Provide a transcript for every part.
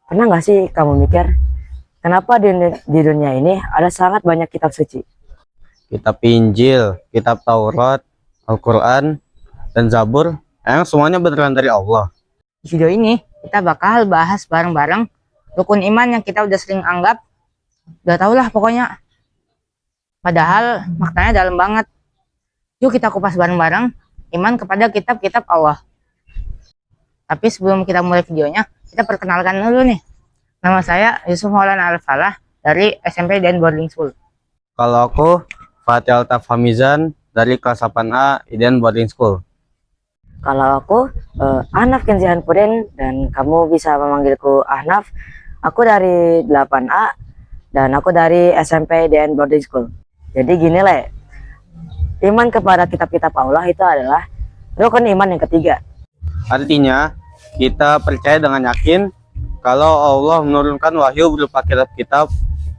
Pernah nggak sih kamu mikir, kenapa di dunia ini ada sangat banyak kitab suci? Kitab Injil, kitab Taurat, Al-Quran, dan Zabur, emang semuanya beneran dari Allah. Di video ini kita bakal bahas bareng-bareng rukun iman yang kita udah sering anggap, udah tau lah pokoknya. Padahal maknanya dalam banget. Yuk kita kupas bareng-bareng iman kepada kitab-kitab Allah. Tapi sebelum kita mulai videonya, kita perkenalkan dulu nih. Nama saya Yusuf Maulana Al-Falah dari SMP dan Boarding School. Kalau aku, Fatih Altaf Hamizan dari kelas 8A Iden Boarding School. Kalau aku, Ahnaf Kenzihan Pudin, dan kamu bisa memanggilku Ahnaf. Aku dari 8A, dan aku dari SMP dan Boarding School. Jadi gini Le, iman kepada kitab-kitab Allah itu adalah rukun iman yang ketiga. Artinya, kita percaya dengan yakin kalau Allah menurunkan wahyu berupa kitab-kitab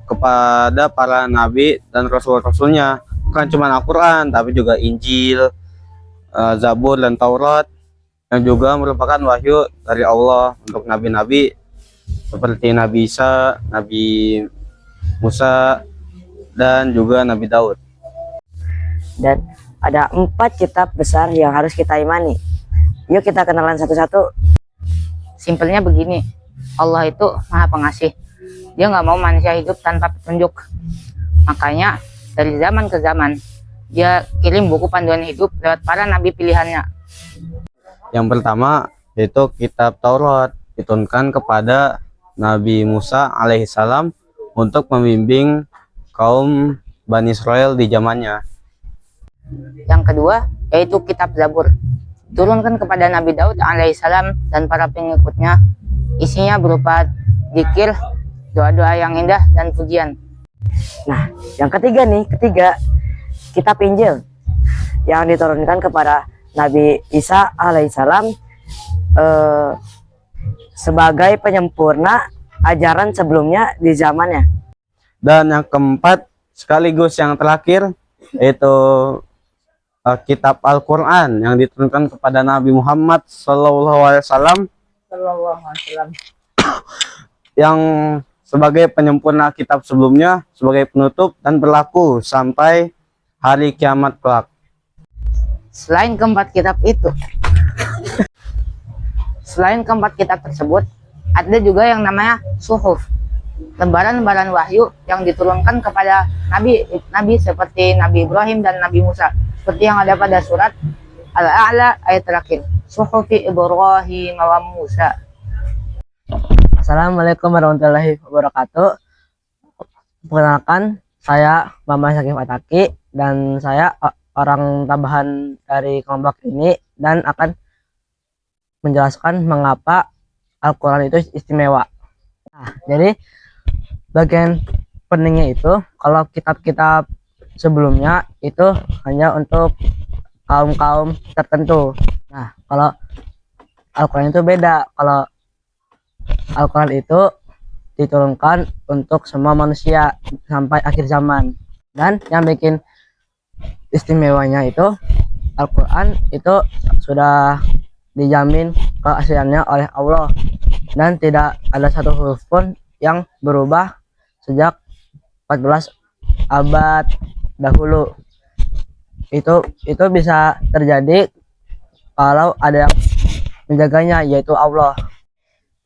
kepada para nabi dan rasul-rasulnya. Bukan cuma Al-Quran, tapi juga Injil, Zabur, dan Taurat, yang juga merupakan wahyu dari Allah untuk nabi-nabi seperti Nabi Isa, Nabi Musa, dan juga Nabi Daud. Dan ada 4 kitab besar yang harus kita imani. Yuk kita kenalan satu-satu. Simpelnya begini, Allah itu maha pengasih. Dia nggak mau manusia hidup tanpa petunjuk. Makanya dari zaman ke zaman, dia kirim buku panduan hidup lewat para nabi pilihannya. Yang pertama yaitu kitab Taurat, diturunkan kepada Nabi Musa alaihissalam untuk membimbing kaum Bani Israel di zamannya. Yang kedua yaitu kitab Zabur, turunkan kepada Nabi Daud alaihissalam dan para pengikutnya. Isinya berupa zikir, doa-doa yang indah, dan pujian. Nah, yang ketiga kitab Injil yang diturunkan kepada Nabi Isa alaihissalam sebagai penyempurna ajaran sebelumnya di zamannya. Dan yang keempat sekaligus yang terakhir yaitu kitab Al-Quran yang diturunkan kepada Nabi Muhammad SAW yang sebagai penyempurna kitab sebelumnya, sebagai penutup dan berlaku sampai hari kiamat kelak. Selain keempat kitab tersebut, ada juga yang namanya suhuf, lembaran-lembaran wahyu yang diturunkan kepada nabi seperti Nabi Ibrahim dan Nabi Musa, seperti yang ada pada surat Al-A'la ayat terakhir, suhufi Ibrahim wa Musa. Assalamualaikum warahmatullahi wabarakatuh. Perkenalkan, saya Mama Syakif Ataki, dan saya orang tambahan dari kelompok ini dan akan menjelaskan mengapa Al-Quran itu istimewa. Nah, jadi bagian pentingnya itu, kalau kitab-kitab sebelumnya itu hanya untuk kaum-kaum tertentu. Nah, kalau Al-Quran itu beda. Kalau Al-Quran itu diturunkan untuk semua manusia sampai akhir zaman. Dan yang bikin istimewanya itu, Al-Quran itu sudah dijamin keasliannya oleh Allah, dan tidak ada satu huruf pun yang berubah sejak 14 abad dahulu. Itu bisa terjadi kalau ada yang menjaganya, yaitu Allah.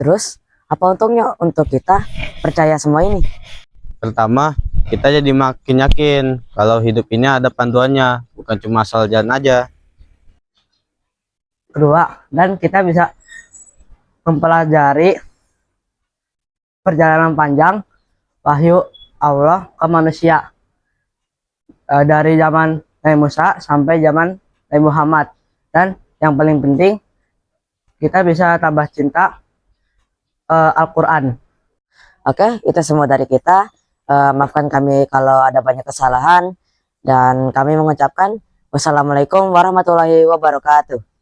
Terus apa untungnya untuk kita percaya semua ini? Pertama, kita jadi makin yakin kalau hidup ini ada panduannya, bukan cuma asal jalan aja. Kedua, dan kita bisa mempelajari perjalanan panjang wahyu Allah ke manusia, dari zaman Nabi Musa sampai zaman Nabi Muhammad. Dan yang paling penting, kita bisa tambah cinta Al-Quran. Oke, itu semua dari kita. Maafkan kami kalau ada banyak kesalahan, dan kami mengucapkan wassalamualaikum warahmatullahi wabarakatuh.